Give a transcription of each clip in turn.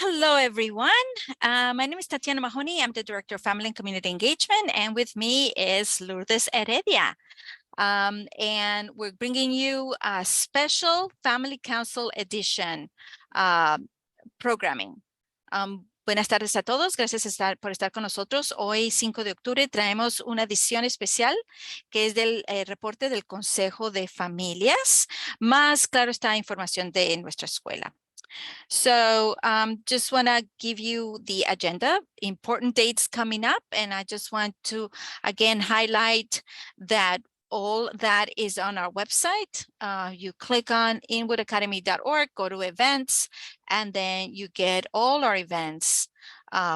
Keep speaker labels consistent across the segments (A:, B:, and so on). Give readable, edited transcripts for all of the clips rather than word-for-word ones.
A: Hello, everyone. My name is Tatiana Mahoney. I'm the Director of Family and Community Engagement, and with me is Lourdes Heredia. And we're bringing you a special Family Council Edition programming. Buenas tardes a todos. Gracias por estar con nosotros. Hoy, 5 de octubre, traemos una edición especial que es del reporte del Consejo de Familias, más claro está información de nuestra escuela. So just want to give you the agenda, important dates coming up. And I just want to, again, highlight that all that is on our website. You click on inwoodacademy.org, go to events, and then you get all our events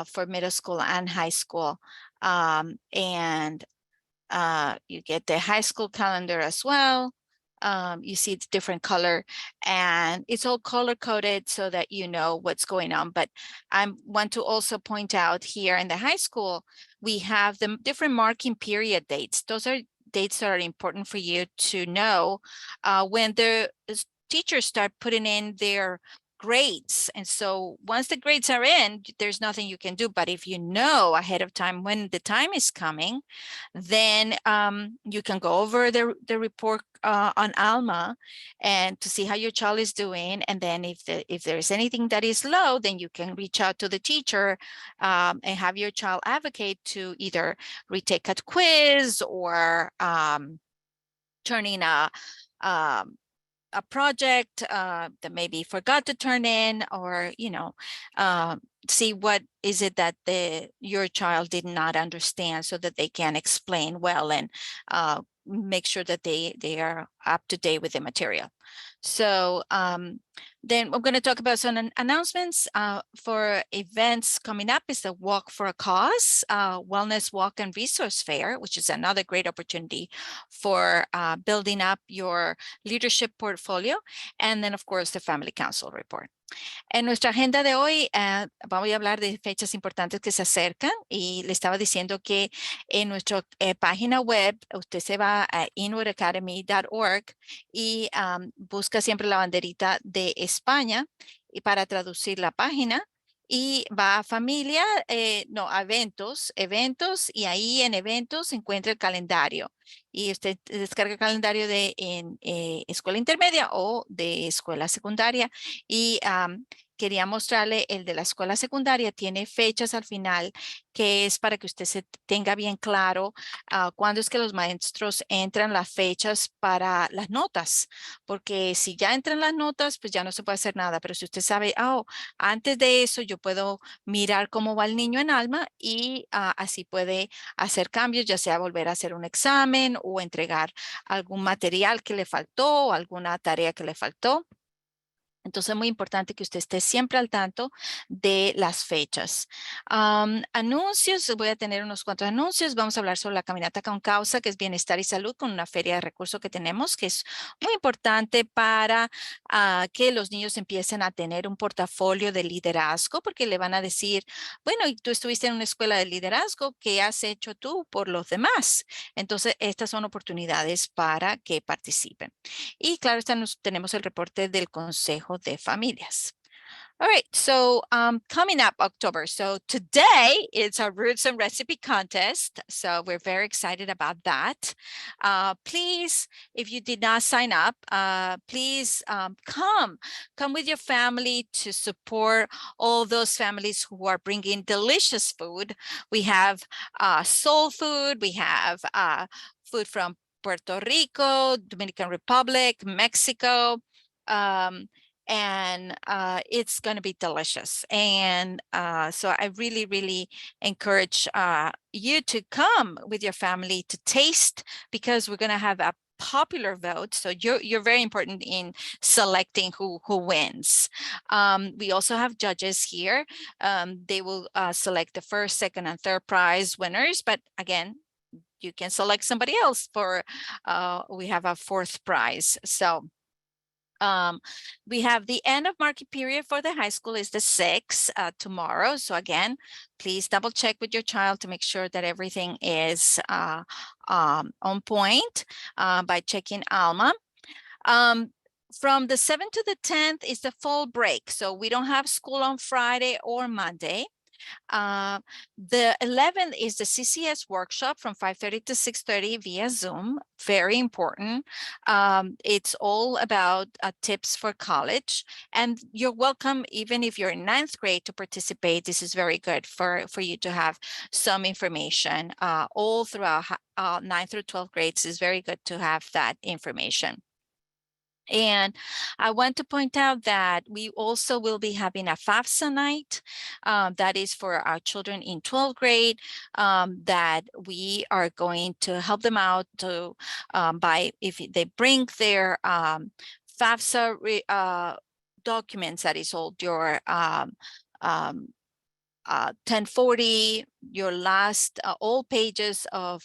A: for middle school and high school. And you get the high school calendar as well. You see it's different color and it's all color coded so that you know what's going on. But I want to also point out here in the high school, we have the different marking period dates. Those are dates that are important for you to know when the teachers start putting in their grades. And so once the grades are in, there's nothing you can do. But if you know ahead of time when the time is coming, then you can go over the report on Alma and to see how your child is doing. And then if there's anything that is low, then you can reach out to the teacher and have your child advocate to either retake a quiz or turn in a project that maybe forgot to turn in, or see what is it that your child did not understand so that they can explain well and make sure that they are up to date with the material. So then we're going to talk about some announcements for events coming up. Is the Walk for a Cause, Wellness Walk and Resource Fair, which is another great opportunity for building up your leadership portfolio. And then, of course, the Family Council Report. En nuestra agenda de hoy vamos a hablar de fechas importantes que se acercan y le estaba diciendo que en nuestra página web usted se va a inwoodacademy.org y busca siempre la banderita de España y para traducir la página y va a familia, a eventos y ahí en eventos encuentra el calendario y usted descarga el calendario de escuela intermedia o de escuela secundaria y quería mostrarle el de la escuela secundaria. Tiene fechas al final que es para que usted se tenga bien claro cuándo es que los maestros entran las fechas para las notas, porque si ya entran las notas, pues ya no se puede hacer nada, pero si usted sabe, antes de eso yo puedo mirar cómo va el niño en Alma y así puede hacer cambios, ya sea volver a hacer un examen o entregar algún material que le faltó o alguna tarea que le faltó. Entonces es muy importante que usted esté siempre al tanto de las fechas. Anuncios, voy a tener unos cuantos anuncios. Vamos a hablar sobre la caminata con causa, que es bienestar y salud, con una feria de recursos que tenemos, que es muy importante para que los niños empiecen a tener un portafolio de liderazgo, porque le van a decir, bueno, y tú estuviste en una escuela de liderazgo, ¿qué has hecho tú por los demás? Entonces, estas son oportunidades para que participen. Y claro, tenemos el reporte del Consejo de Familias. All right, so coming up October. So today it's our Roots and Recipe Contest. So we're very excited about that. Please, if you did not sign up, please come with your family to support all those families who are bringing delicious food. We have soul food. We have food from Puerto Rico, Dominican Republic, Mexico, and it's going to be delicious. And so I really, really encourage you to come with your family to taste, because we're going to have a popular vote. So you're very important in selecting who wins. We also have judges here. They will select the first, second, and third prize winners. But again, you can select somebody else for, we have a fourth prize. So we have the end of market period for the high school is the 6th, tomorrow. So again, please double check with your child to make sure that everything is on point by checking Alma. From the 7th to the 10th is the fall break. So we don't have school on Friday or Monday. The 11th is the CCS workshop from 5:30 to 6:30 via Zoom. Very important. It's all about tips for college, and you're welcome even if you're in 9th grade to participate. This is very good for you to have some information all throughout 9th through 12th grades. Is very good to have that information. And I want to point out that we also will be having a Fafsa Night that is for our children in 12th grade, that we are going to help them out to by if they bring their FAFSA documents, that is all your 1040, your last, all pages of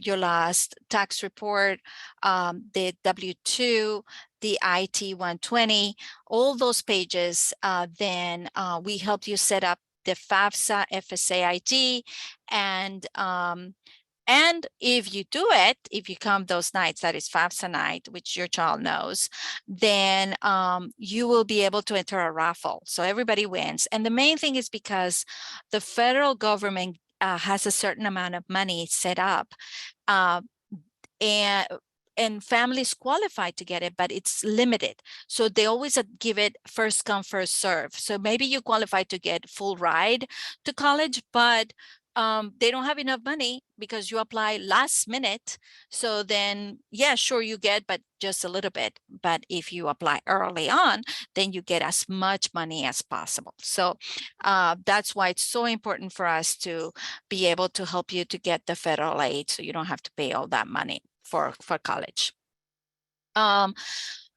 A: your last tax report, the W-2, the IT 120, all those pages, then we help you set up the FAFSA FSA ID, and if you do it, if you come those nights, that is FAFSA night, which your child knows, then you will be able to enter a raffle. So everybody wins. And the main thing is because the federal government has a certain amount of money set up, and families qualify to get it, but it's limited. So they always give it first come, first serve. So maybe you qualify to get full ride to college, but they don't have enough money because you apply last minute. So then, yeah, sure you get, but just a little bit. But if you apply early on, then you get as much money as possible. So that's why it's so important for us to be able to help you to get the federal aid, so you don't have to pay all that money for college.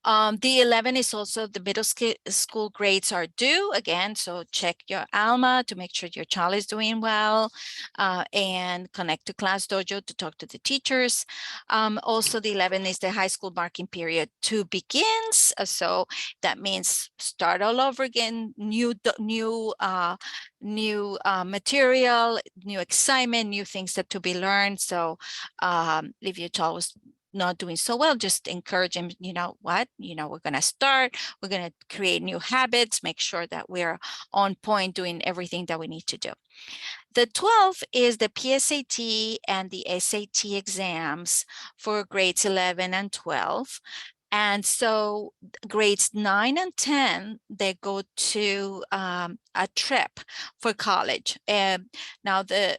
A: The 11 is also the middle school grades are due again. So check your ALMA to make sure your child is doing well, and connect to Class Dojo to talk to the teachers. Also, the 11 is the high school marking period 2 begins. So that means start all over again, new material, new excitement, new things that to be learned. So if your child was not doing so well, just encourage him, you know what, we're going to start, we're going to create new habits, make sure that we're on point doing everything that we need to do. The 12th is the PSAT and the SAT exams for grades 11 and 12. And so grades 9 and 10, they go to a trip for college. Now they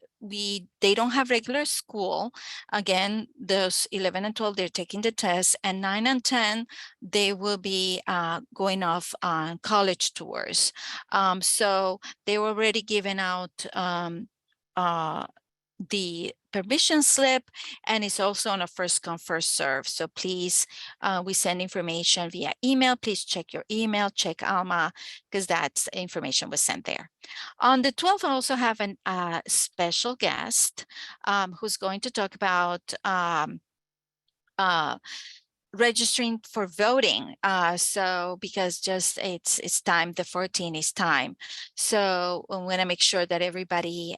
A: don't have regular school. Again, those 11 and 12, they're taking the test, and 9 and 10, they will be going off on college tours. So they were already given out the permission slip, and it's also on a first come first serve. So please, we send information via email. Please check your email, check Alma, because that information was sent there. On the 12th, I also have a special guest who's going to talk about registering for voting. So because just it's time, the 14th is time. So we want to make sure that everybody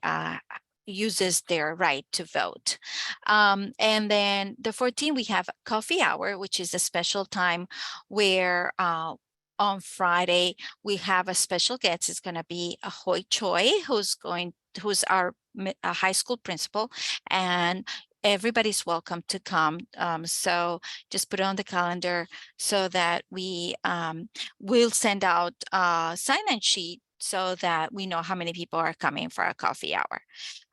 A: uses their right to vote. And then the 14th, we have coffee hour, which is a special time where on Friday, we have a special guest. It's going to be a Hoi Choi, who's our high school principal, and everybody's welcome to come. So just put it on the calendar so that we will send out a sign-in sheet so that we know how many people are coming for a coffee hour.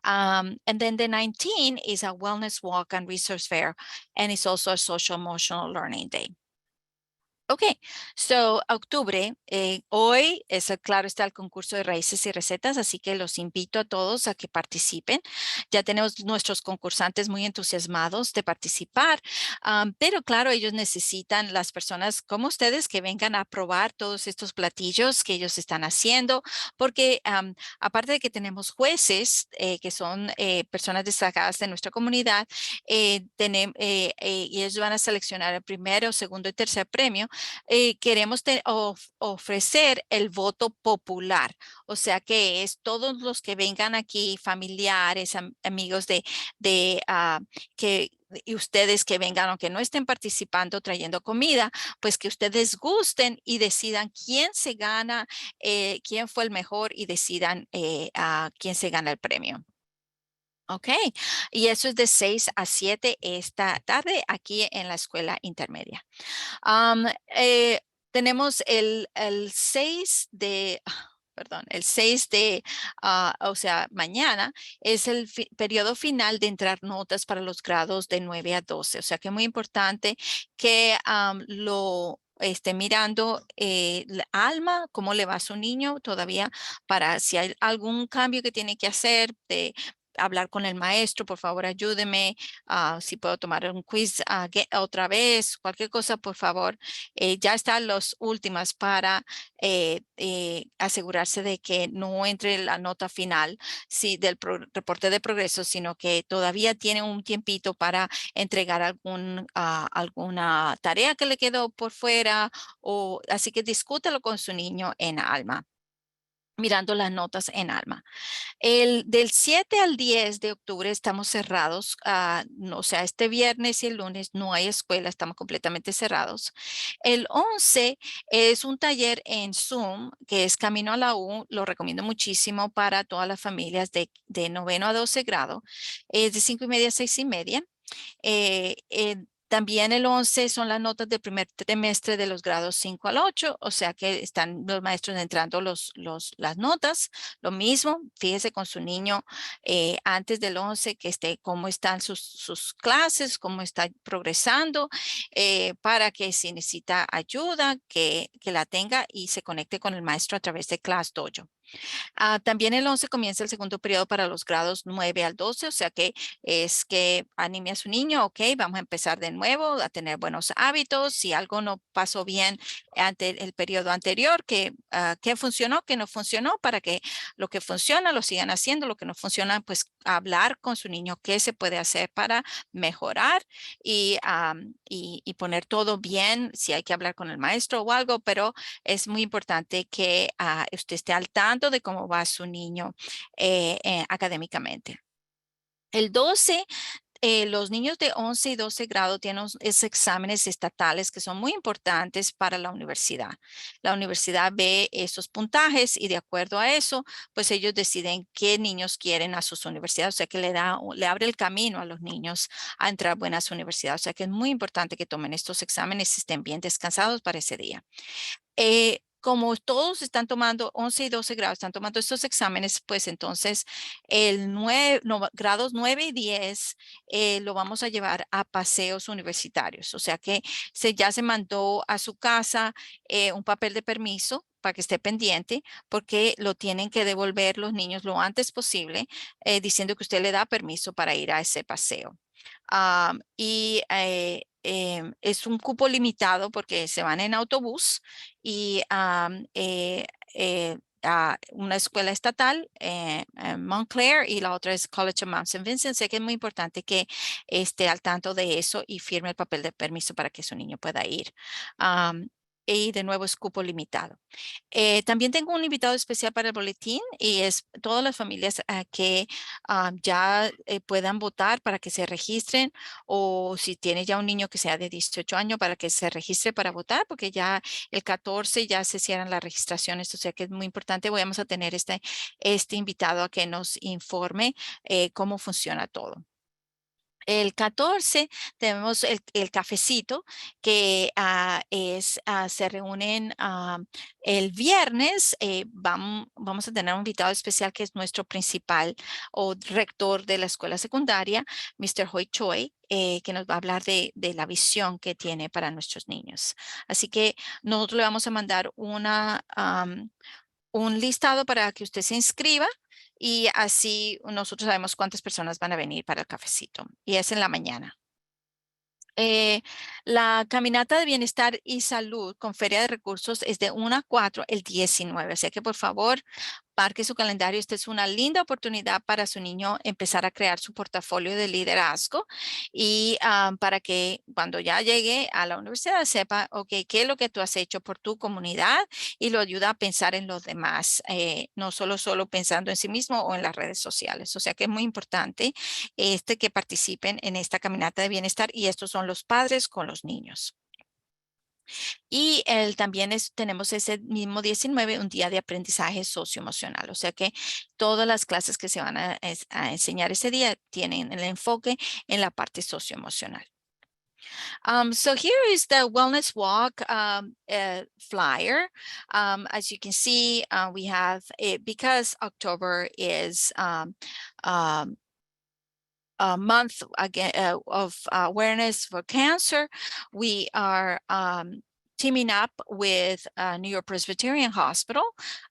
A: And then the 19th is a wellness walk and resource fair, and it's also a social emotional learning day. Ok, so octubre, hoy es claro está el concurso de raíces y recetas, así que los invito a todos a que participen. Ya tenemos nuestros concursantes muy entusiasmados de participar, pero claro, ellos necesitan las personas como ustedes que vengan a probar todos estos platillos que ellos están haciendo, porque aparte de que tenemos jueces que son personas destacadas de nuestra comunidad, y ellos van a seleccionar el primero, segundo y tercer premio. Queremos ofrecer el voto popular, o sea que es todos los que vengan aquí, familiares, amigos que y ustedes que vengan, aunque no estén participando trayendo comida, pues que ustedes gusten y decidan quién se gana, quién fue el mejor y decidan a quién se gana el premio. Ok, y eso es de 6 a 7 esta tarde aquí en la escuela intermedia. Am, eh, tenemos el 6 de, perdón, el 6 de, o sea, mañana es el periodo final de entrar notas para los grados de 9 a 12. O sea que es muy importante que lo esté mirando Alma, cómo le va a su niño todavía, para si hay algún cambio que tiene que hacer, de hablar con el maestro, por favor ayúdeme, si puedo tomar un quiz otra vez, cualquier cosa, por favor. Ya están las últimas para asegurarse de que no entre la nota final del reporte de progreso, sino que todavía tiene un tiempito para entregar alguna tarea que le quedó por fuera, o así que discútelo con su niño en Alma, mirando las notas en Alma. Del 7 al 10 de octubre estamos cerrados, o sea, este viernes y el lunes no hay escuela, estamos completamente cerrados. El 11 es un taller en Zoom que es Camino a la U, lo recomiendo muchísimo para todas las familias de noveno a 12 grado, es de 5:30 a 6:30. También el 11 son las notas del primer trimestre de los grados 5 al 8, o sea que están los maestros entrando las notas. Lo mismo, fíjese con su niño antes del 11 que esté, cómo están sus clases, cómo está progresando, para que si necesita ayuda, que la tenga y se conecte con el maestro a través de Class Dojo. También el 11 comienza el segundo periodo para los grados 9 al 12, o sea que es que anime a su niño, ok, vamos a empezar de nuevo a tener buenos hábitos. Si algo no pasó bien ante el periodo anterior, que funcionó, que no funcionó, para que lo que funciona lo sigan haciendo, lo que no funciona, pues hablar con su niño qué se puede hacer para mejorar y poner todo bien, si hay que hablar con el maestro o algo, pero es muy importante que usted esté al tanto de cómo va su niño académicamente. El 12, los niños de 11 y 12 grado tienen esos exámenes estatales que son muy importantes para la universidad. La universidad ve esos puntajes y de acuerdo a eso, pues ellos deciden qué niños quieren a sus universidades. O sea que le abre el camino a los niños a entrar a buenas universidades. O sea que es muy importante que tomen estos exámenes y estén bien descansados para ese día. Como todos están tomando 11 y 12 grados, están tomando estos exámenes, pues entonces grados 9 y 10 lo vamos a llevar a paseos universitarios. O sea que ya se mandó a su casa un papel de permiso para que esté pendiente, porque lo tienen que devolver los niños lo antes posible, diciendo que usted le da permiso para ir a ese paseo. Es un cupo limitado porque se van en autobús y a una escuela estatal en Montclair y la otra es College of Mount St. Vincent. Sé que es muy importante que esté al tanto de eso y firme el papel de permiso para que su niño pueda ir. Y de nuevo es cupo limitado. También tengo un invitado especial para el boletín y es todas las familias que ya puedan votar para que se registren, o si tiene ya un niño que sea de 18 años para que se registre para votar, porque ya el 14 ya se cierran las registraciones, o sea que es muy importante. Vamos a tener este invitado a que nos informe cómo funciona todo. El 14 tenemos el cafecito que se reúnen el viernes. Vamos a tener un invitado especial que es nuestro principal o rector de la escuela secundaria, Mr. Hoi Choi, que nos va a hablar de la visión que tiene para nuestros niños. Así que nosotros le vamos a mandar un listado para que usted se inscriba y así nosotros sabemos cuántas personas van a venir para el cafecito. Y es en la mañana. Eh, la caminata de bienestar y salud con feria de recursos es de 1 a 4 el 19. Así que por favor marque su calendario. Esta es una linda oportunidad para su niño empezar a crear su portafolio de liderazgo y para que cuando ya llegue a la universidad sepa, ok, qué es lo que tú has hecho por tu comunidad y lo ayuda a pensar en los demás, no solo pensando en sí mismo o en las redes sociales. O sea que es muy importante que participen en esta caminata de bienestar y estos son los padres con los niños. Y también tenemos ese mismo 19, un día de aprendizaje socioemocional. O sea que todas las clases que se van a enseñar ese día tienen el enfoque en la parte socioemocional. So here is the Wellness Walk flyer. As you can see, we have it because October is a month again of awareness for cancer. We are teaming up with New York Presbyterian Hospital,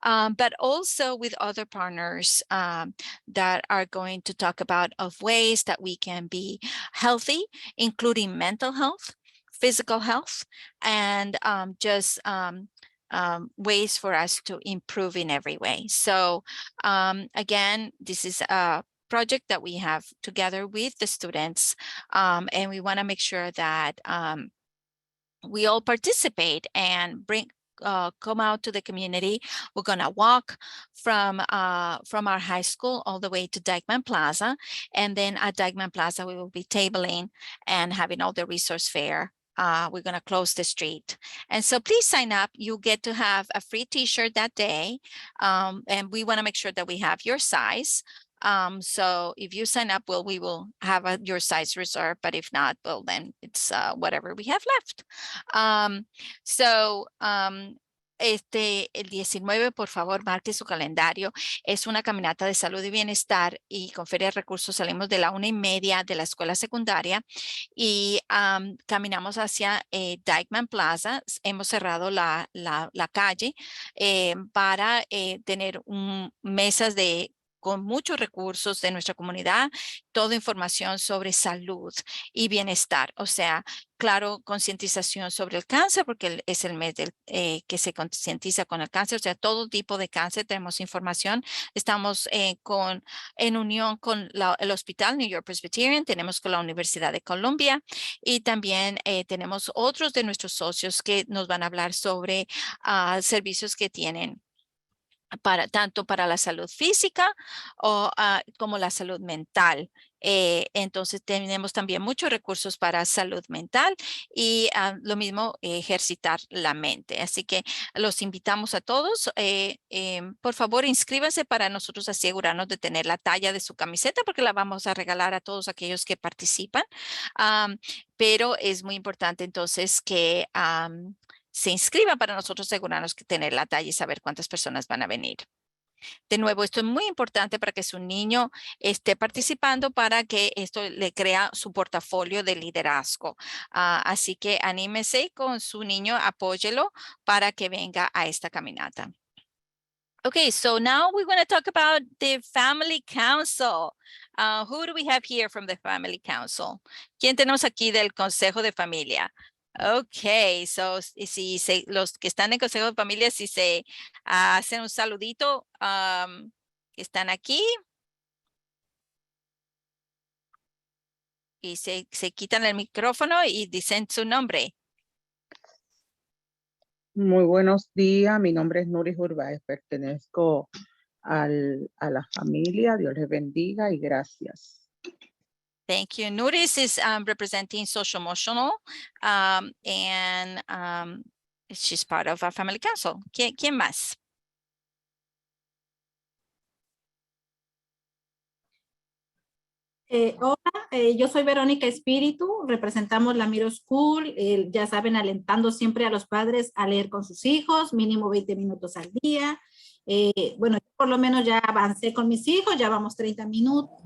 A: but also with other partners that are going to talk about of ways that we can be healthy, including mental health, physical health, and ways for us to improve in every way. So again, this is a project that we have together with the students, and we want to make sure that we all participate and come out to the community. We're going to walk from our high school all the way to Dyckman Plaza. And then at Dyckman Plaza, we will be tabling and having all the resource fair. We're going to close the street. And so please sign up. You get to have a free t-shirt that day. And we want to make sure that we have your size. So if you sign up, we will have your size reserved, but if not, well, then it's whatever we have left. El 19, por favor, marque su calendario. Es una caminata de salud y bienestar y con Feria de Recursos salimos de la 1:30 de la escuela secundaria y caminamos hacia Dyckman Plaza. Hemos cerrado la calle para tener mesas con muchos recursos de nuestra comunidad, toda información sobre salud y bienestar. O sea, claro, concientización sobre el cáncer, porque es el mes que se concientiza con el cáncer, o sea, todo tipo de cáncer, tenemos información. Estamos en unión con el Hospital New York Presbyterian, tenemos con la Universidad de Columbia y también tenemos otros de nuestros socios que nos van a hablar sobre servicios que tienen tanto para la salud física como la salud mental. Entonces tenemos también muchos recursos para salud mental y lo mismo ejercitar la mente. Así que los invitamos a todos. Por favor, inscríbanse para nosotros asegurarnos de tener la talla de su camiseta porque la vamos a regalar a todos aquellos que participan. Pero es muy importante entonces que se inscriban para nosotros asegurarnos que tener la talla y saber cuántas personas van a venir. De nuevo, esto es muy importante para que su niño esté participando para que esto le crea su portafolio de liderazgo. Así que anímese con su niño, apóyelo para que venga a esta caminata. Okay, so now we're going to talk about the Family Council. Who do we have here from the Family Council? ¿Quién tenemos aquí del Consejo de Familia? Okay, so si los que están en Consejo de Familia, si se hacen un saludito, que están aquí. Y se quitan el micrófono y dicen su nombre.
B: Muy buenos días, mi nombre es Nuris Urbáez, pertenezco a la familia, Dios les bendiga y gracias.
A: Thank you. Nuris is representing social emotional and she's part of our family council. ¿Quién más?
C: Hola, yo soy Verónica Espíritu, representamos la Miro School, ya saben, alentando siempre a los padres a leer con sus hijos, mínimo 20 minutos al día. Bueno, por lo menos ya avancé con mis hijos, ya vamos 30 minutos,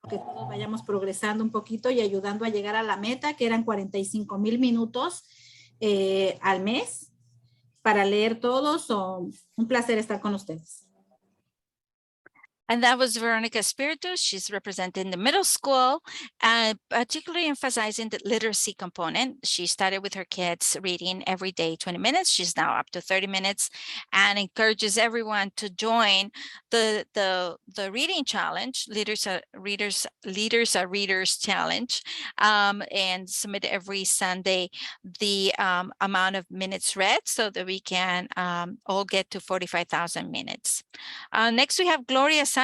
C: que todos vayamos progresando un poquito y ayudando a llegar a la meta, que eran 45,000 minutos al mes para leer todos. Un placer estar con ustedes.
A: And that was Veronica Espiritu. She's representing the middle school, particularly emphasizing the literacy component. She started with her kids reading every day 20 minutes. She's now up to 30 minutes and encourages everyone to join the reading challenge, Leaders are Readers challenge, and submit every Sunday the amount of minutes read so that we can all get to 45,000 minutes. Next, we have Gloria Sánchez.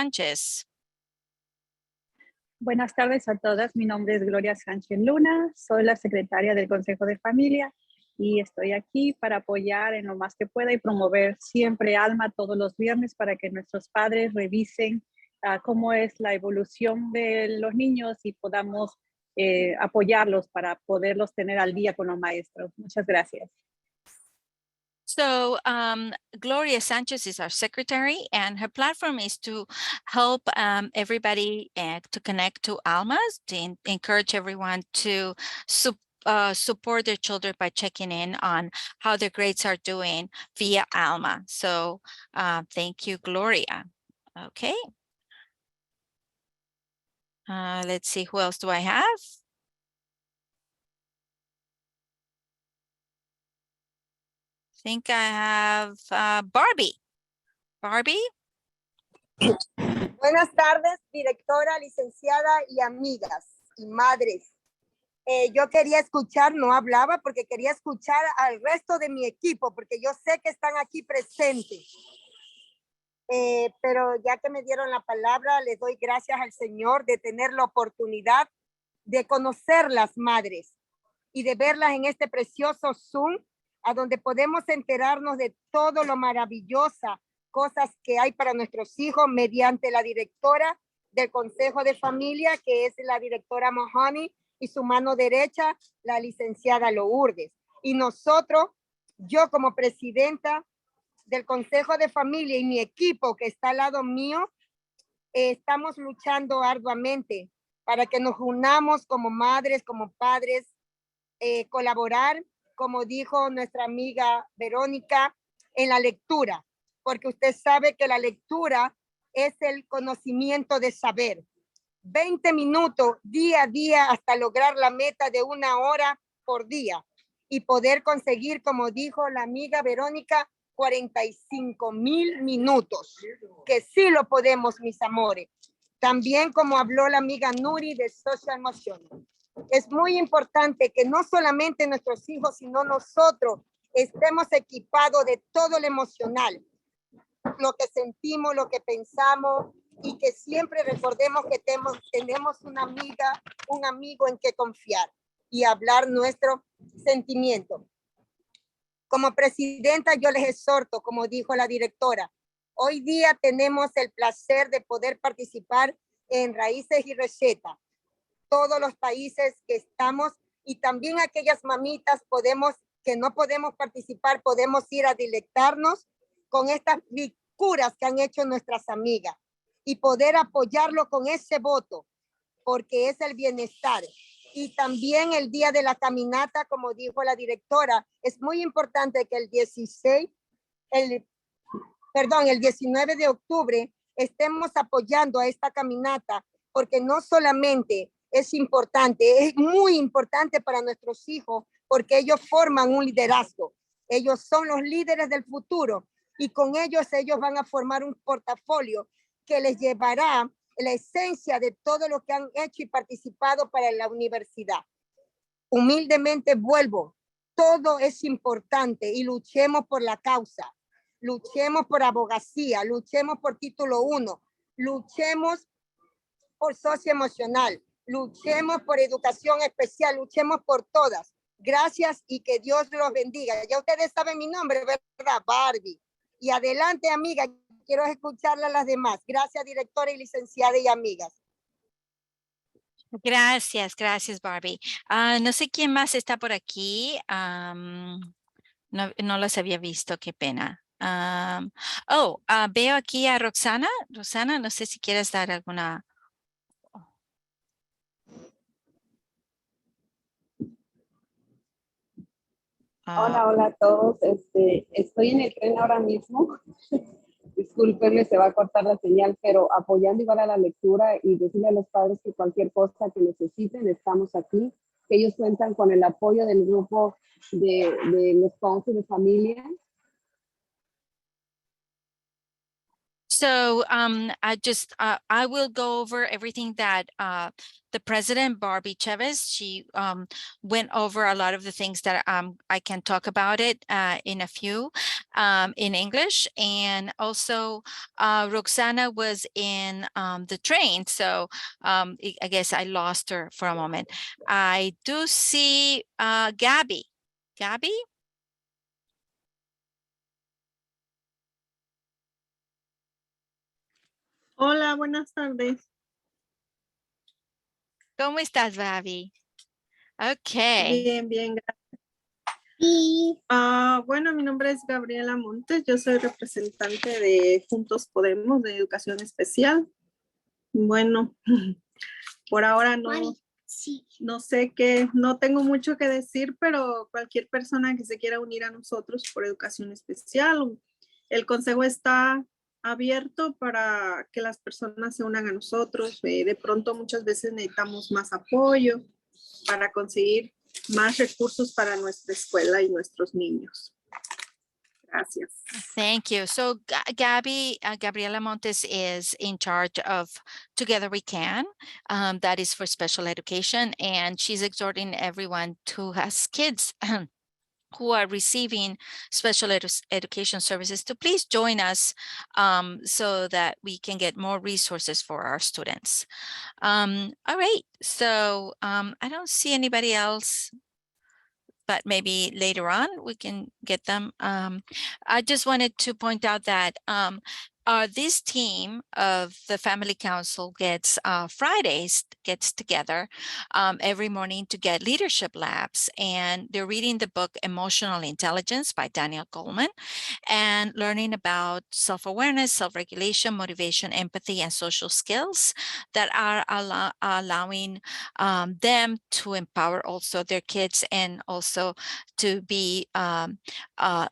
D: Buenas tardes a todas. Mi nombre es Gloria Sánchez Luna. Soy la secretaria del Consejo de Familia y estoy aquí para apoyar en lo más que pueda y promover siempre Alma todos los viernes para que nuestros padres revisen cómo es la evolución de los niños y podamos apoyarlos para poderlos tener al día con los maestros. Muchas gracias.
A: So Gloria Sanchez is our secretary, and her platform is to help everybody to connect to Alma, to encourage everyone to support their children by checking in on how their grades are doing via Alma. So thank you, Gloria. Okay. Let's see, who else do I have? I think I have Barbie. Barbie.
E: Buenas tardes, directora, licenciada y amigas y madres. Yo quería escuchar, no hablaba porque quería escuchar al resto de mi equipo, porque yo sé que están aquí presentes. Pero ya que me dieron la palabra, les doy gracias al Señor de tener la oportunidad de conocer las madres y de verlas en este precioso Zoom, a donde podemos enterarnos de todo lo maravillosa, cosas que hay para nuestros hijos mediante la directora del Consejo de Familia, que es la directora Mahoney, y su mano derecha, la licenciada Lourdes. Y nosotros, yo como presidenta del Consejo de Familia y mi equipo que está al lado mío, estamos luchando arduamente para que nos unamos como madres, como padres, colaborar, como dijo nuestra amiga Verónica, en la lectura, porque usted sabe que la lectura es el conocimiento de saber. 20 minutos día a día hasta lograr la meta de 1 hora por día y poder conseguir, como dijo la amiga Verónica, 45,000 minutos, que sí lo podemos, mis amores. También como habló la amiga Nuri de Social Motion. Es muy importante que no solamente nuestros hijos, sino nosotros estemos equipados de todo lo emocional, lo que sentimos, lo que pensamos, y que siempre recordemos que tenemos una amiga, un amigo en que confiar y hablar nuestro sentimiento. Como presidenta, yo les exhorto, como dijo la directora, hoy día tenemos el placer de poder participar en Raíces y Recetas. Todos los países que estamos y también aquellas mamitas que no podemos participar, podemos ir a deleitarnos con estas curas que han hecho nuestras amigas y poder apoyarlo con ese voto, porque es el bienestar. Y también el día de la caminata, como dijo la directora, es muy importante que el 19 de octubre estemos apoyando a esta caminata, porque no solamente es importante, es muy importante para nuestros hijos, porque ellos forman un liderazgo. Ellos son los líderes del futuro y con ellos van a formar un portafolio que les llevará la esencia de todo lo que han hecho y participado para la universidad. Humildemente vuelvo, todo es importante y luchemos por la causa, luchemos por abogacía, luchemos por título 1, luchemos por socioemocional, luchemos por educación especial, luchemos por todas. Gracias y que Dios los bendiga. Ya ustedes saben mi nombre, ¿verdad? Barbie. Y adelante, amiga, quiero escucharla a las demás. Gracias, directora y licenciada y amigas.
A: Gracias, gracias, Barbie. No sé quién más está por aquí. No las había visto, qué pena. Veo aquí a Roxana. Roxana, no sé si quieres dar alguna...
F: Hola a todos. Estoy en el tren ahora mismo. discúlpenme, se va a cortar la señal, pero apoyando igual a la lectura y decirle a los padres que cualquier cosa que necesiten, estamos aquí, que ellos cuentan con el apoyo del grupo de los padres de familia.
A: So I will go over everything that the president, Barbie Chavez, she went over a lot of the things that I can talk about it in a few in English. And also Roxana was in the train. So I guess I lost her for a moment. I do see Gabby. Gabby?
G: Hola, buenas tardes.
A: ¿Cómo estás, Gaby? Okay.
G: Bien, bien, gracias. Bueno, mi nombre es Gabriela Montes, yo soy representante de Juntos Podemos de Educación Especial. Bueno, por ahora no sé qué, no tengo mucho que decir, pero cualquier persona que se quiera unir a nosotros por Educación Especial, el consejo está abierto para que las personas se unan a nosotros. De pronto muchas veces necesitamos más apoyo para conseguir más recursos para nuestra escuela y nuestros niños. Gracias.
A: Thank you. So Gabby, Gabriela Montes is in charge of Together We Can. That is for special education. And she's exhorting everyone who has kids who are receiving special education services to please join us so that we can get more resources for our students. All right, so I don't see anybody else, but maybe later on we can get them. I just wanted to point out that this team of the Family Council gets Fridays gets together every morning to get leadership labs, and they're reading the book Emotional Intelligence by Daniel Goleman and learning about self-awareness, self-regulation, motivation, empathy, and social skills that are allowing them to empower also their kids and also to be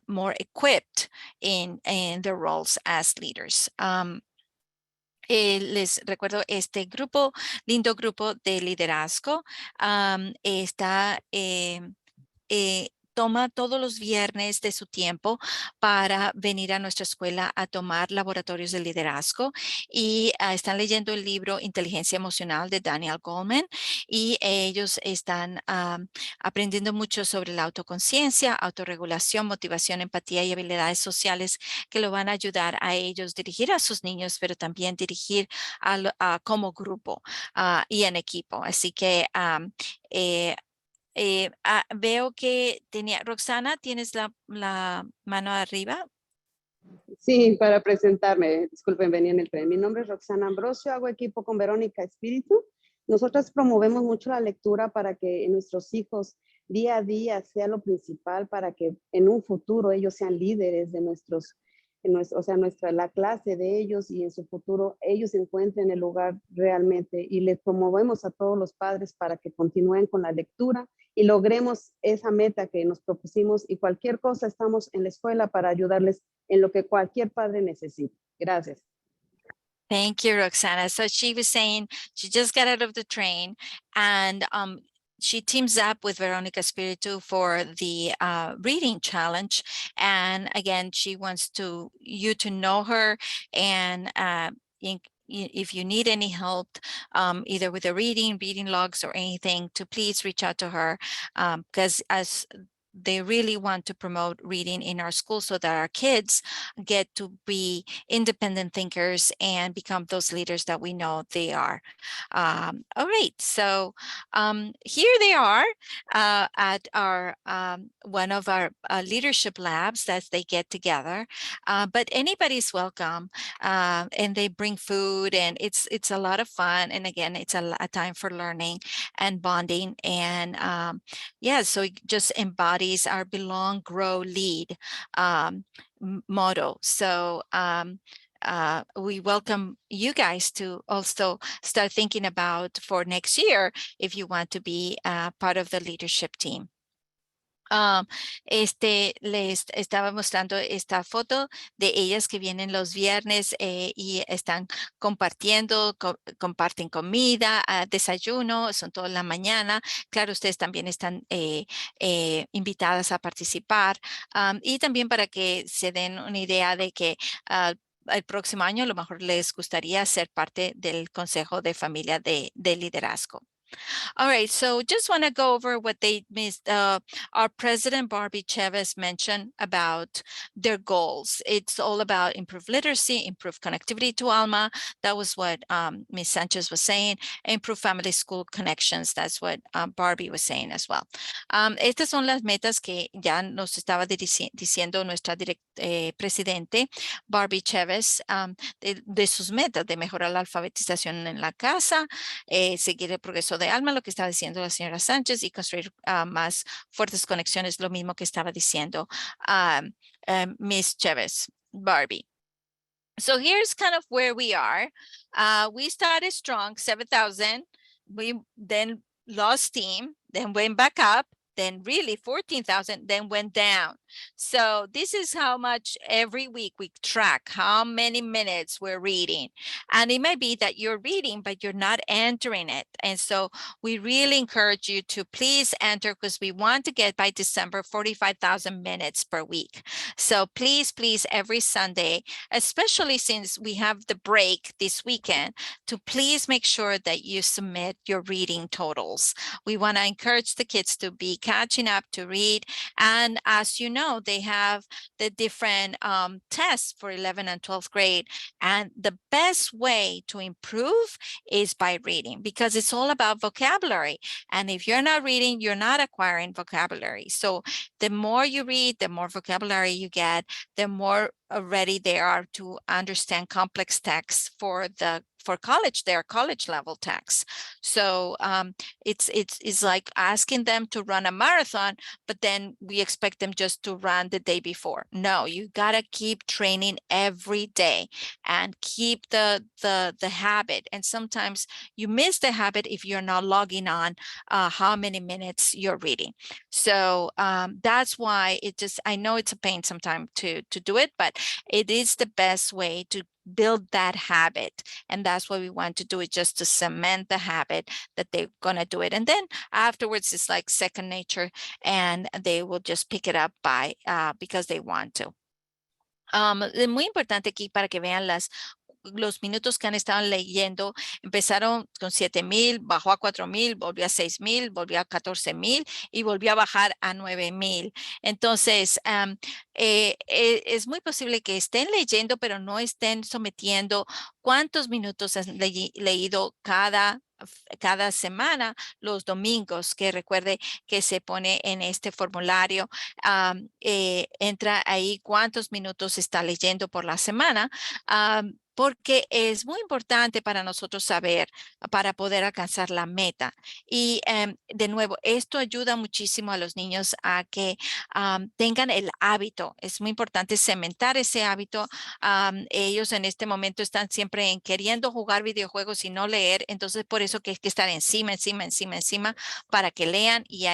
A: more equipped in their roles as leaders. Les recuerdo este grupo, lindo grupo de liderazgo, está toma todos los viernes de su tiempo para venir a nuestra escuela a tomar laboratorios de liderazgo y están leyendo el libro Inteligencia Emocional de Daniel Goleman y ellos están aprendiendo mucho sobre la autoconciencia, autorregulación, motivación, empatía y habilidades sociales que lo van a ayudar a ellos dirigir a sus niños, pero también dirigir como grupo y en equipo. Así que veo que tenía Roxana, ¿tienes la mano arriba?
F: Sí, para presentarme, disculpen, venía en el tren. Mi nombre es Roxana Ambrosio, hago equipo con Verónica Espíritu. Nosotras promovemos mucho la lectura para que nuestros hijos día a día sea lo principal, para que en un futuro ellos sean líderes de la clase de ellos, y en su futuro ellos encuentren el lugar realmente, y les promovemos a todos los padres para que continúen con la lectura y logremos esa meta que nos propusimos, y cualquier cosa estamos en la escuela para ayudarles en lo que cualquier padre necesite. Gracias.
A: Thank you, Roxana. So she was saying she just got out of the train and she teams up with Veronica Espiritu for the reading challenge. And again, she wants you to know her, and if you need any help, either with the reading logs or anything, to please reach out to her, because as they really want to promote reading in our school so that our kids get to be independent thinkers and become those leaders that we know they are. All right, so here they are at our one of our leadership labs that they get together, but anybody's welcome, and they bring food, and it's a lot of fun, and again, it's a time for learning and bonding, and yeah, so it just embodies our belong, grow, lead motto. So we welcome you guys to also start thinking about for next year if you want to be part of the leadership team. Les estaba mostrando esta foto de ellas que vienen los viernes y están compartiendo, comparten comida, desayuno, son toda la mañana. Claro, ustedes también están invitadas a participar y también para que se den una idea de que el próximo año a lo mejor les gustaría ser parte del Consejo de Familia de Liderazgo. All right, so just want to go over what they missed. Our president, Barbie Chavez, mentioned about their goals. It's all about improved literacy, improved connectivity to Alma. That was what Ms. Sanchez was saying. Improve family school connections. That's what Barbie was saying as well. Estas son las metas que ya nos estaba diciendo nuestra presidente, Barbie Chavez, de sus metas de mejorar la alfabetización en la casa, seguir el progreso de Alma, lo que estaba diciendo la señora Sánchez, y construir más fuertes conexiones, lo mismo que estaba diciendo Miss Chavez, Barbie. So here's kind of where we are. We started strong, 7,000. We then lost steam, then went back up, then really 14,000, then went down. So this is how much every week we track how many minutes we're reading. And it might be that you're reading, but you're not entering it. And so we really encourage you to please enter because we want to get by December 45,000 minutes per week. So please, every Sunday, especially since we have the break this weekend, to please make sure that you submit your reading totals. We want to encourage the kids to be catching up to read. And as you know, they have the different tests for 11th and 12th grade. And the best way to improve is by reading because it's all about vocabulary. And if you're not reading, you're not acquiring vocabulary. So the more you read, the more vocabulary you get, the more ready they are to understand complex texts for college, their college level texts. So it's like asking them to run a marathon, but then we expect them just to run the day before. No, you gotta keep training every day and keep the habit. And sometimes you miss the habit if you're not logging on how many minutes you're reading. So that's why I know it's a pain sometimes to do it, but it is the best way to build that habit. And that's what we want to do, is just to cement the habit that they're going to do it. And then afterwards, it's like second nature and they will just pick it up because they want to. Es muy importante aquí para que vean los minutos que han estado leyendo. Empezaron con 7,000, bajó a 4,000, volvió a 6,000, volvió a 14,000 y volvió a bajar a 9,000. Entonces, es muy posible que estén leyendo, pero no estén sometiendo cuántos minutos han leído cada semana, los domingos, que recuerde que se pone en este formulario, entra ahí cuántos minutos está leyendo por la semana, porque es muy importante para nosotros saber, para poder alcanzar la meta. Y de nuevo, esto ayuda muchísimo a los niños a que tengan el hábito. Es muy importante cementar ese hábito. Ellos en este momento están siempre queriendo jugar videojuegos y no leer. Entonces, por eso que hay que estar encima para que lean. Y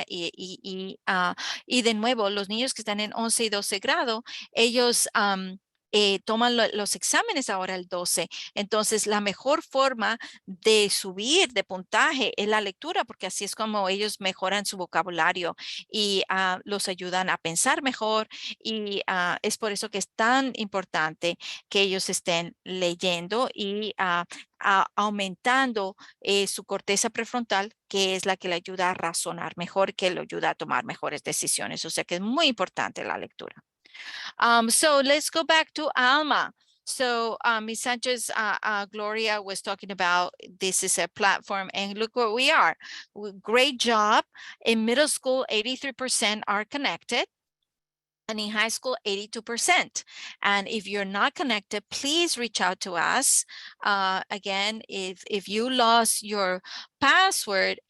A: de nuevo, los niños que están en 11 y 12 grado, ellos toman los exámenes ahora el 12. Entonces, la mejor forma de subir de puntaje es la lectura, porque así es como ellos mejoran su vocabulario y los ayudan a pensar mejor. Y es por eso que es tan importante que ellos estén leyendo y aumentando su corteza prefrontal, que es la que le ayuda a razonar mejor, que le ayuda a tomar mejores decisiones. O sea que es muy importante la lectura. So let's go back to Alma. So Ms. Sanchez, Gloria was talking about this is a platform, and look where we are. Great job. In middle school, 83% are connected. And in high school, 82%. And if you're not connected, please reach out to us. Again, if you lost your password,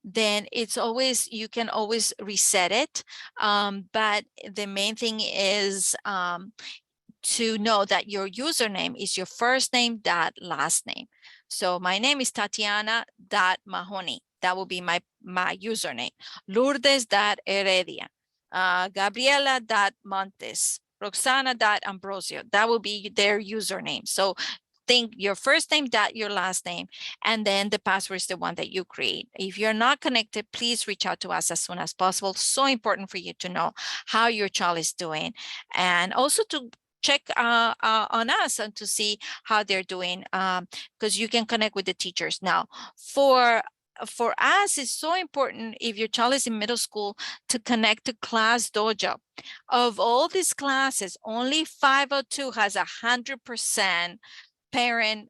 A: then you can always reset it. But the main thing is to know that your username is your first name dot last name. So my name is Tatiana.Mahoney. That will be my username. Lourdes.Heredia. Gabriela.montes, Roxana.ambrosio. That will be their username. So think your first name dot your last name, and then the password is the one that you create. If you're not connected, please reach out to us as soon as possible. So important for you to know how your child is doing, and also to check on us and to see how they're doing, because you can connect with the teachers. Now, for us, it's so important if your child is in middle school to connect to Class Dojo. Of all these classes, only 502 has 100% parent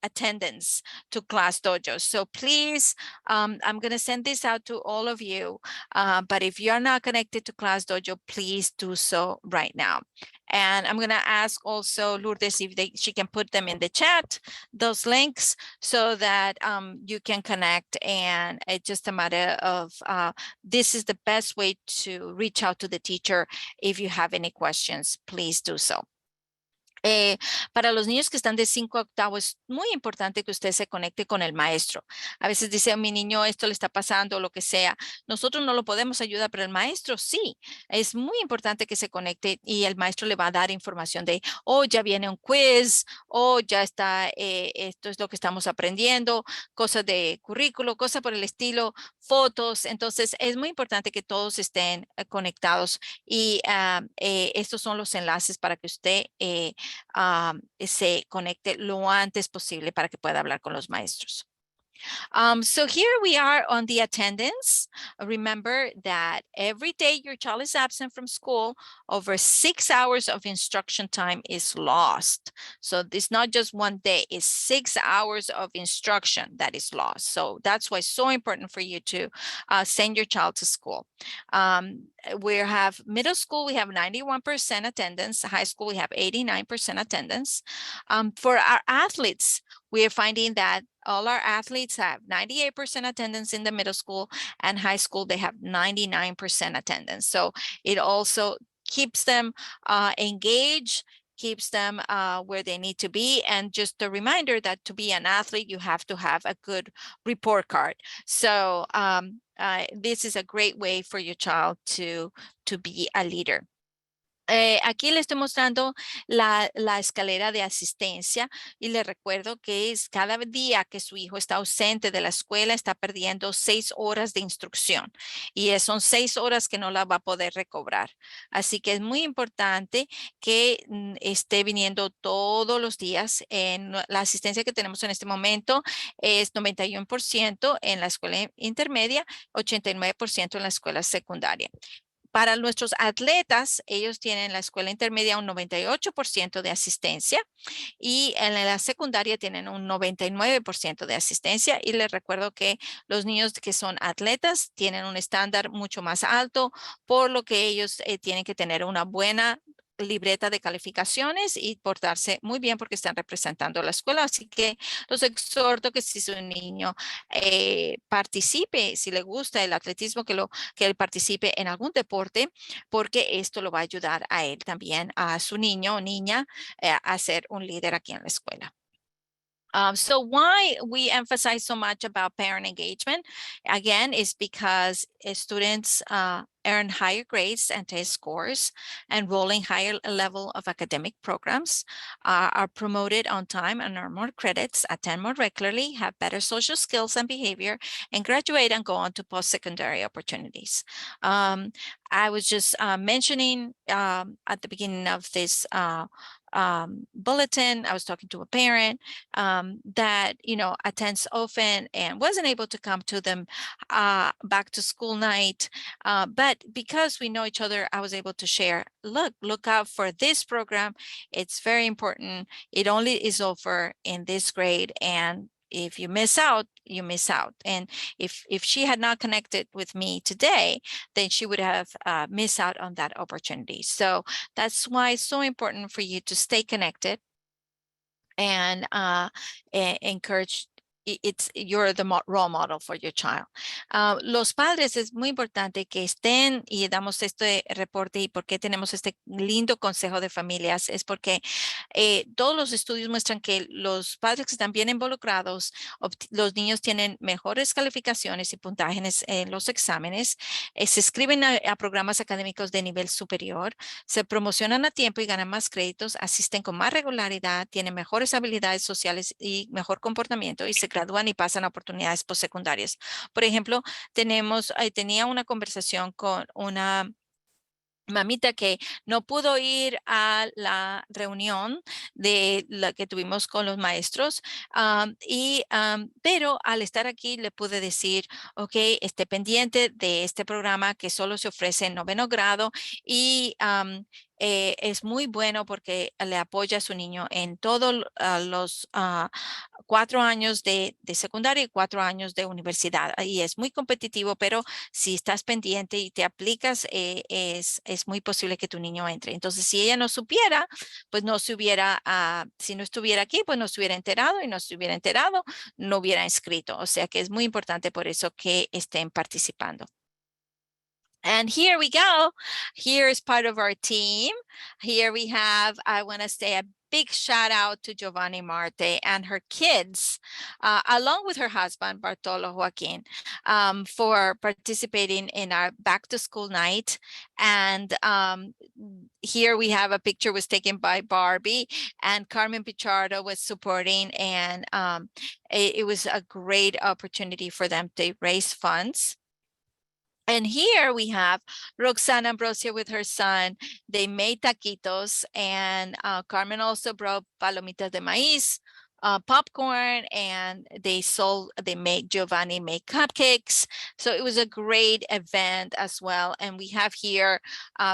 A: attendance to Class Dojo. So please, I'm going to send this out to all of you. But if you're not connected to Class Dojo, please do so right now. And I'm going to ask also Lourdes if she can put them in the chat, those links, so that you can connect. And it's just a matter of this is the best way to reach out to the teacher. If you have any questions, please do so. Para los niños que están de 5 a 8 es muy importante que usted se conecte con el maestro. A veces dice, mi niño esto le está pasando, lo que sea. Nosotros no lo podemos ayudar, pero el maestro sí. Es muy importante que se conecte y el maestro le va a dar información de, oh, ya viene un quiz, oh, ya está, esto es lo que estamos aprendiendo, cosas de currículo, cosas por el estilo, fotos. Entonces, es muy importante que todos estén conectados y estos son los enlaces para que usted se conecte lo antes posible para que pueda hablar con los maestros. So here we are on the attendance. Remember that every day your child is absent from school, over 6 hours of instruction time is lost. So it's not just one day, it's 6 hours of instruction that is lost. So that's why it's so important for you to send your child to school. We have middle school, we have 91% attendance. High school, we have 89% attendance. For our athletes, we are finding that all our athletes have 98% attendance in the middle school, and high school, they have 99% attendance. So it also keeps them engaged, keeps them where they need to be. And just a reminder that to be an athlete, you have to have a good report card. So this is a great way for your child to be a leader. Aquí le estoy mostrando la escalera de asistencia y le recuerdo que es cada día que su hijo está ausente de la escuela, está perdiendo 6 horas de instrucción y son 6 horas que no la va a poder recobrar. Así que es muy importante que esté viniendo todos los días. La asistencia que tenemos en este momento es 91% en la escuela intermedia, 89% en la escuela secundaria. Para nuestros atletas, ellos tienen en la escuela intermedia un 98% de asistencia y en la secundaria tienen un 99% de asistencia. Y les recuerdo que los niños que son atletas tienen un estándar mucho más alto, por lo que ellos tienen que tener una buena libreta de calificaciones y portarse muy bien porque están representando a la escuela. Así que los exhorto que si su niño participe, si le gusta el atletismo, que él participe en algún deporte, porque esto lo va a ayudar a él también, a su niño o niña, a ser un líder aquí en la escuela. So why we emphasize so much about parent engagement, again, is because students earn higher grades and test scores, enroll in higher level of academic programs, are promoted on time and earn more credits, attend more regularly, have better social skills and behavior, and graduate and go on to post-secondary opportunities. I was just mentioning at the beginning of this bulletin, I was talking to a parent that, attends often and wasn't able to come to them back to school night. But because we know each other, I was able to share, look out for this program. It's very important. It only is over in this grade, and if you miss out, you miss out. And if she had not connected with me today, then she would have missed out on that opportunity. So that's why it's so important for you to stay connected and encourage you're the role model for your child. Los padres es muy importante que estén y damos este reporte y por qué tenemos este lindo consejo de familias es porque todos los estudios muestran que los padres que están bien involucrados, los niños tienen mejores calificaciones y puntajes en los exámenes, se inscriben a programas académicos de nivel superior, se promocionan a tiempo y ganan más créditos, asisten con más regularidad, tienen mejores habilidades sociales y mejor comportamiento y se gradúan y pasan a oportunidades postsecundarias. Por ejemplo, tenía una conversación con una mamita que no pudo ir a la reunión de la que tuvimos con los maestros, pero al estar aquí le pude decir, ok, esté pendiente de este programa que solo se ofrece en 9º grado y es muy bueno porque le apoya a su niño en todos los 4 años de secundaria y 4 años de universidad. Y es muy competitivo, pero si estás pendiente y te aplicas, es muy posible que tu niño entre. Entonces, si ella no supiera, pues no se hubiera, si no estuviera aquí, pues no se hubiera enterado y no se hubiera enterado, no hubiera inscrito. O sea que es muy importante por eso que estén participando. And here we go. Here is part of our team. Here we have, I want to say a big shout out to Giovanni Marte and her kids, along with her husband, Bartolo Joaquin, for participating in our back to school night. And here we have a picture was taken by Barbie and Carmen Pichardo was supporting. And it was a great opportunity for them to raise funds. And here we have Roxana Ambrosio with her son. They made taquitos and Carmen also brought palomitas de maíz, popcorn, and Giovanni made cupcakes. So it was a great event as well. And we have here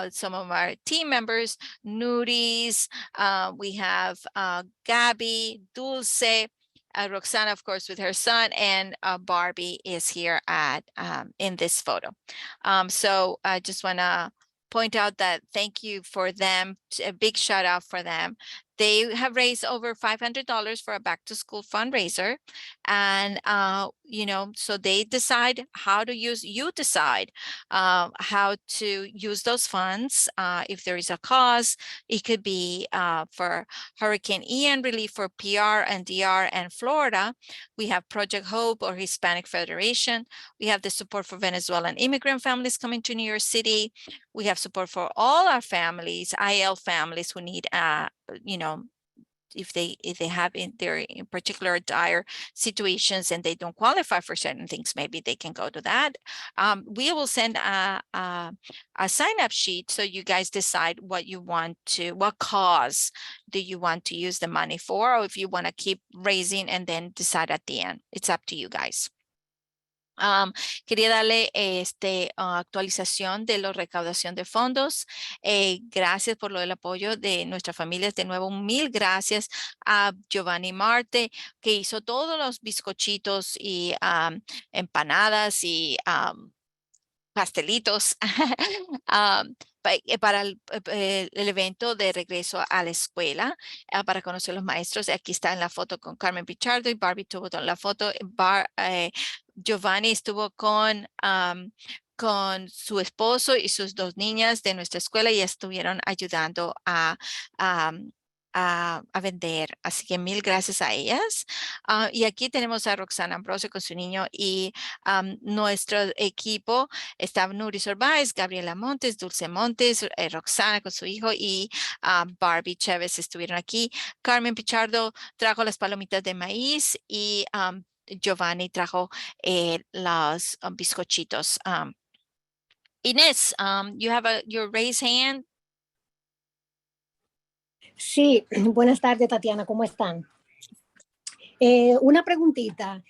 A: some of our team members, Nuris, we have Gabby, Dulce, Roxana, of course, with her son, and Barbie is here in this photo. So I just want to point out that thank you for them. A big shout out for them. They have raised over $500 for a back to school fundraiser. And, so they decide how to use, how to use those funds. If there is a cause, it could be for Hurricane Ian relief for PR and DR and Florida. We have Project Hope or Hispanic Federation. We have the support for Venezuelan immigrant families coming to New York City. We have support for all our families, IAL families who need, if they have in particular dire situations and they don't qualify for certain things, maybe they can go to that. We will send a sign-up sheet so you guys decide what cause do you want to use the money for, or if you want to keep raising and then decide at the end. It's up to you guys. Quería darle actualización de la recaudación de fondos. Gracias por lo del apoyo de nuestras familias. De nuevo, 1000 gracias a Giovanni Marte, que hizo todos los bizcochitos y empanadas y pastelitos para el evento de regreso a la escuela, para conocer a los maestros. Aquí está en la foto con Carmen Pichardo y Barbie tuvo en la foto. Giovanni estuvo con su esposo y sus 2 niñas de nuestra escuela y estuvieron ayudando a vender. Así que 1000 gracias a ellas. Y aquí tenemos a Roxana Ambrosio con su niño y nuestro equipo está Nuris Orbáez, Gabriela Montes, Dulce Montes, Roxana con su hijo y Barbie Chévez estuvieron aquí. Carmen Pichardo trajo las palomitas de maíz y Giovanni trajo los bizcochitos. Inés, you have your raised hand.
H: Sí, buenas tardes, Tatiana, ¿cómo están? Una preguntita.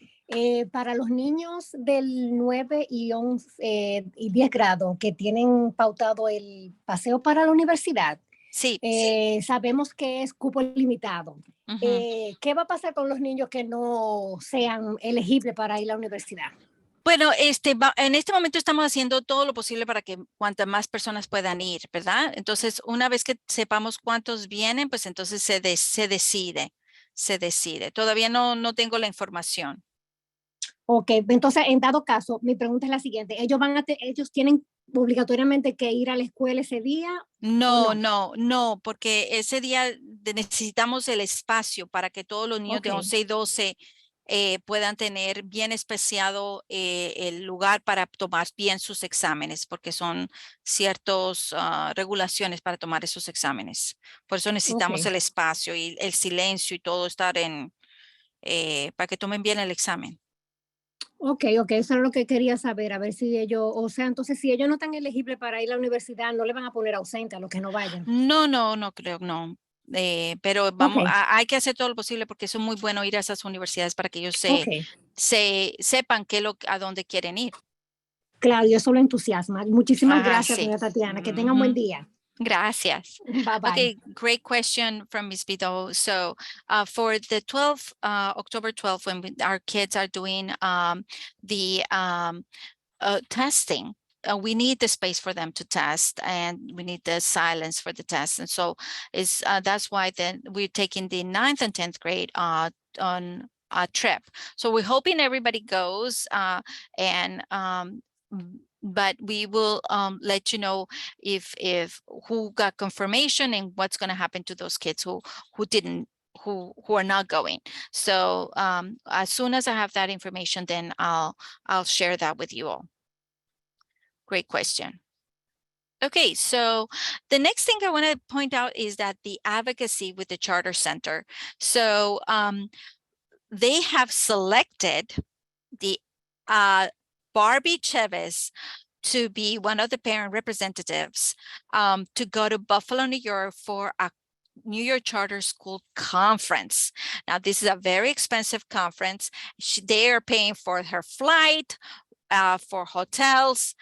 H: Para los niños del 9 y 11 y 10 grado que tienen pautado el paseo para la universidad,
A: sí.
H: Sabemos que es cupo limitado. ¿Qué va a pasar con los niños que no sean elegibles para ir a la universidad?
A: Bueno, en este momento estamos haciendo todo lo posible para que cuantas más personas puedan ir, ¿verdad? Entonces, una vez que sepamos cuántos vienen, pues entonces se decide. Todavía no tengo la información.
H: Ok, entonces en dado caso, mi pregunta es la siguiente. ¿Ellos tienen obligatoriamente que ir a la escuela ese día?
A: No,
H: no?
A: no, porque ese día necesitamos el espacio para que todos los niños de
H: Ok.
A: 11 y 12 puedan tener bien especiado el lugar para tomar bien sus exámenes, porque son ciertas regulaciones para tomar esos exámenes. Por eso necesitamos
H: Ok.
A: el espacio y el silencio y todo estar para que tomen bien el examen.
H: Ok, eso es lo que quería saber, a ver si ellos, o sea, entonces si ellos no están elegibles para ir a la universidad, no le van a poner ausente a los que no vayan.
A: No creo, no. Pero
H: Ok,
A: hay que hacer todo lo posible porque es muy bueno ir a esas universidades para que ellos
H: ok.
A: sepan a dónde quieren ir.
H: Claro, y eso lo entusiasma. Muchísimas
A: Ah,
H: gracias,
A: sí.
H: doña Tatiana. Que tengan buen día.
A: Gracias.
H: Bye bye.
A: Okay, great question from Ms. Bido. So for the 12th, October 12th, when our kids are doing the testing, we need the space for them to test and we need the silence for the test. And so that's why then we're taking the 9th and 10th grade on a trip. So we're hoping everybody goes but we will let you know if who got confirmation and what's going to happen to those kids who are not going. So as soon as I have that information, then I'll share that with you all. Great question. Okay, so the next thing I want to point out is that the advocacy with the Charter Center. So they have selected the Barbie Chavez to be one of the parent representatives to go to Buffalo, New York for a New York Charter School Conference. Now, this is a very expensive conference. They are paying for her flight, for hotels,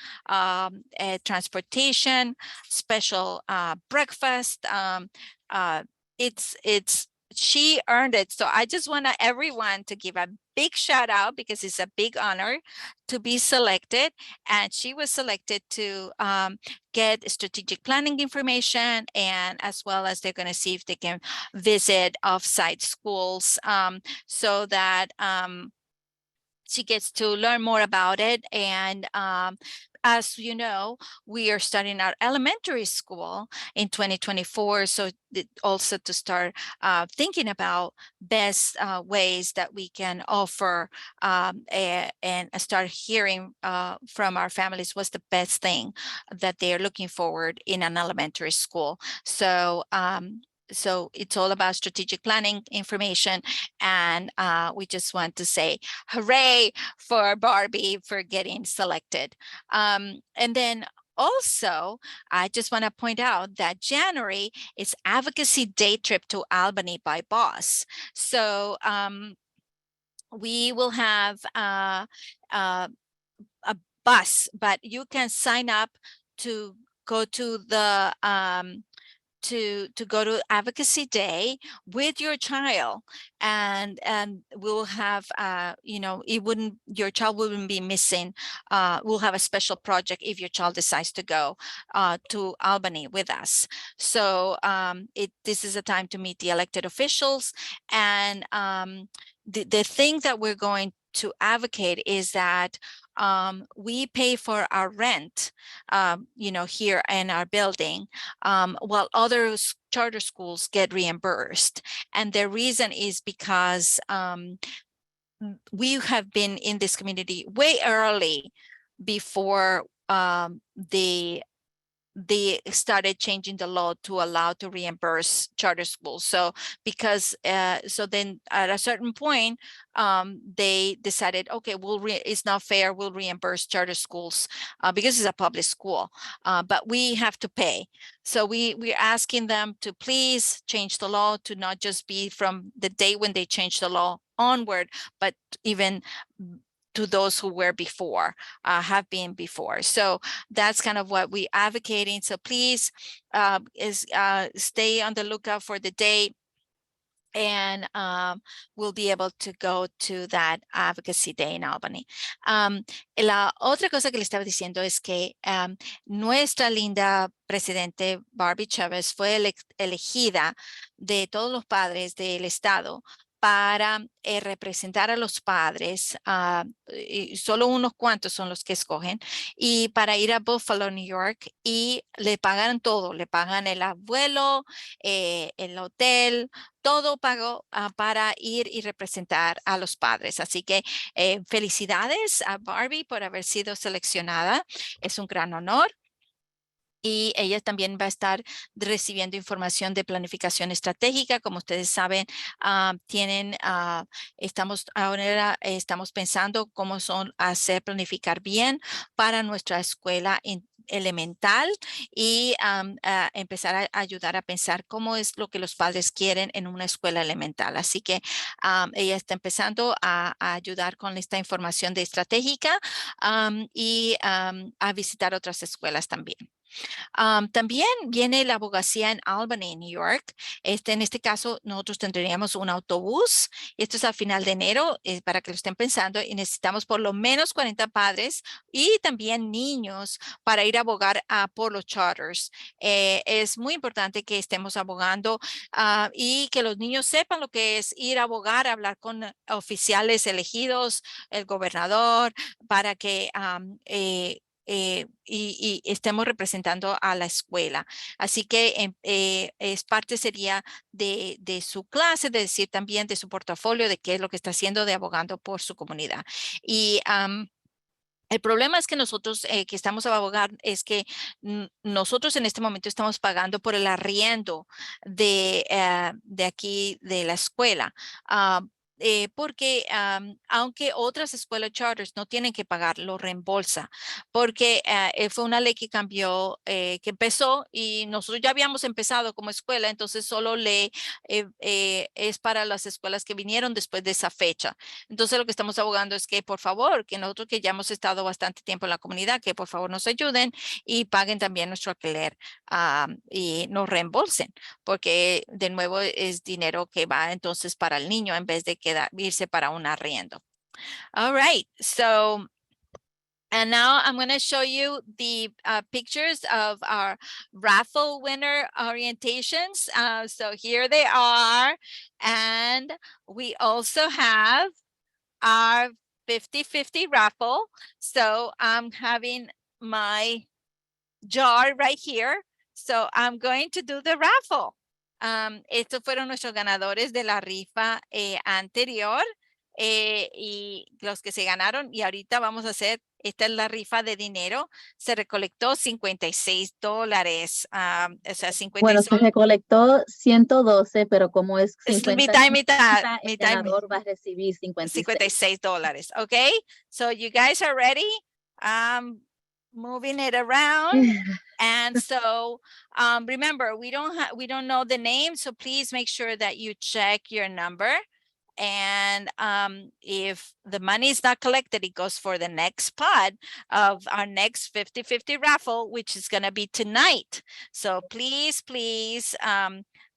A: transportation, special breakfast. She earned it. So I just want everyone to give a big shout out because it's a big honor to be selected. And she was selected to get strategic planning information, and as well as they're going to see if they can visit off-site schools so that she gets to learn more about it. And as you know, we are starting our elementary school in 2024. So also to start thinking about best ways that we can offer and start hearing from our families what's the best thing that they're looking forward in an elementary school. So so it's all about strategic planning information. And we just want to say hooray for Barbie for getting selected. And then also, I just want to point out that January is Advocacy Day Trip to Albany by BOSS. So we will have a bus, but you can sign up to go to the to go to Advocacy Day with your child, and we'll have your child wouldn't be missing. We'll have a special project if your child decides to go to Albany with us. So this is a time to meet the elected officials, and the thing that we're going to advocate is that we pay for our rent, here in our building, while other charter schools get reimbursed. And the reason is because we have been in this community way early before they started changing the law to allow to reimburse charter schools. So because so then at a certain point they decided, okay, it's not fair, we'll reimburse charter schools because it's a public school, but we have to pay. So we're asking them to please change the law to not just be from the day when they changed the law onward, but even to those who were before, have been before. So that's kind of what we're advocating. So please stay on the lookout for the date, and we'll be able to go to that Advocacy Day in Albany. La otra cosa que le estaba diciendo es que nuestra linda presidente Barbie Chavez fue elegida de todos los padres del estado para representar a los padres. Y solo unos cuantos son los que escogen. Y para ir a Buffalo, New York, y le pagan todo. Le pagan el abuelo, el hotel, todo pago para ir y representar a los padres. Así que felicidades a Barbie por haber sido seleccionada. Es un gran honor. Y ella también va a estar recibiendo información de planificación estratégica. Como ustedes saben, estamos pensando cómo son hacer planificar bien para nuestra escuela elemental y empezar a ayudar a pensar cómo es lo que los padres quieren en una escuela elemental. Así que ella está empezando a ayudar con esta información de estratégica y a visitar otras escuelas también. También viene la abogacía en Albany, New York. En este caso, nosotros tendríamos un autobús. Esto es a final de enero, para que lo estén pensando. Y necesitamos por lo menos 40 padres y también niños para ir a abogar por los charters. Es muy importante que estemos abogando y que los niños sepan lo que es ir a abogar, hablar con oficiales elegidos, el gobernador, para que y estemos representando a la escuela. Así que es parte sería de su clase, de decir también de su portafolio, de qué es lo que está haciendo de abogando por su comunidad. Y el problema es que nosotros que estamos a abogar es que nosotros en este momento estamos pagando por el arriendo de aquí de la escuela. Porque aunque otras escuelas charters no tienen que pagar, lo reembolsa, porque fue una ley que cambió, que empezó y nosotros ya habíamos empezado como escuela, entonces solo es para las escuelas que vinieron después de esa fecha. Entonces lo que estamos abogando es que por favor, que nosotros que ya hemos estado bastante tiempo en la comunidad, que por favor nos ayuden y paguen también nuestro alquiler y nos reembolsen, porque de nuevo es dinero que va entonces para el niño en vez de irse para un arriendo. All right, so and now I'm going to show you the pictures of our raffle winner orientations. So here they are. And we also have our 50-50 raffle. So I'm having my jar right here. So I'm going to do the raffle. Estos fueron nuestros ganadores de la rifa anterior y los que se ganaron. Y ahorita vamos a hacer, esta es la rifa de dinero. Se recolectó $56. O sea, 56.
I: Bueno, se recolectó 112, pero como es 50,
A: mitad y mitad,
I: el ganador va a recibir
A: $56. Okay, so you guys are ready? Moving it around. And so remember, we don't know the name, so please make sure that you check your number. And if the money is not collected, it goes for the next pod of our next 50-50 raffle, which is going to be tonight. So please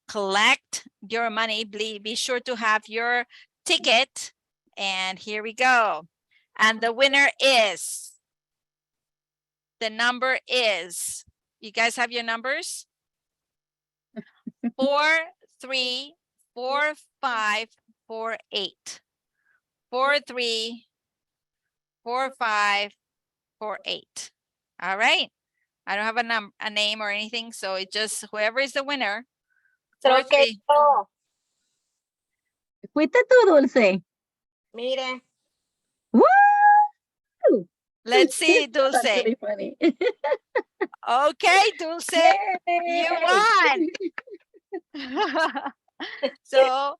A: collect your money. Be sure to have your ticket. And here we go. And the winner is, the number is, you guys have your numbers? 434548. 434548. All right. I don't have a name or anything, so it just whoever is the winner.
E: Fuiste
I: tú, Dulce.
E: Mire.
I: ¡Woo!
A: Let's see, Dulce.
I: That's really funny.
A: Okay, Dulce,
I: Yay!
A: you won. So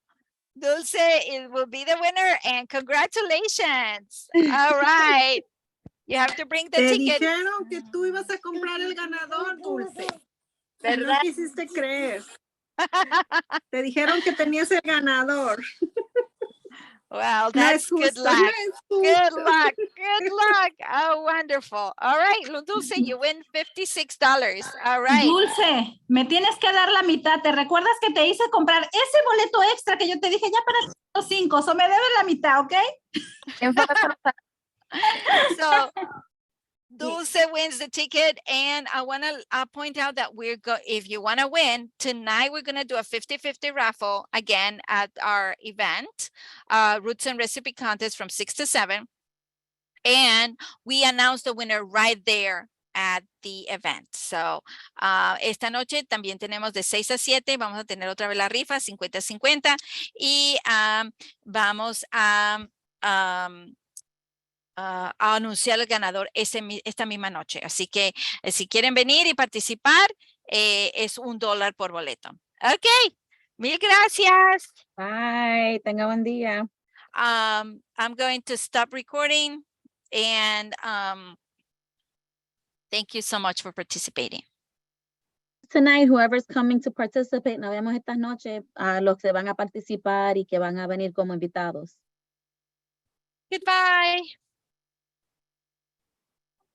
A: Dulce will be the winner, and congratulations. All right. You have to bring the
G: Te
A: ticket.
G: dijeron que tú ibas a comprar el ganador, Dulce. Pero no
E: ¿Verdad?
G: quisiste creer. Te dijeron que tenías el ganador.
A: Well,
G: No
A: that's
G: es
A: good
G: justo,
A: luck.
G: no es
A: Good
G: justo.
A: luck. Good luck. Oh, wonderful. All right, Dulce, you win $56. All right.
C: Dulce, me tienes que dar la mitad. ¿Te recuerdas que te hice comprar ese boleto extra que yo te dije ya para los 5? So me debes la mitad, ¿ok?
A: So Dulce wins the ticket, and I want to point out that if you want to win tonight, we're going to do a 50-50 raffle again at our event, Roots and Recipe Contest from 6 to 7, and we announce the winner right there at the event. So, esta noche también tenemos de 6 a 7, vamos a tener otra vez la rifa, 50-50, y vamos a anunciar el ganador esta misma noche. Así que si quieren venir y participar, es $1 por boleto. Ok, mil gracias.
I: Bye, tenga buen día.
A: I'm going to stop recording, and thank you so much for participating.
I: Tonight, whoever's coming to participate, nos vemos esta noche a los que van a participar y que van a venir como invitados.
A: Goodbye.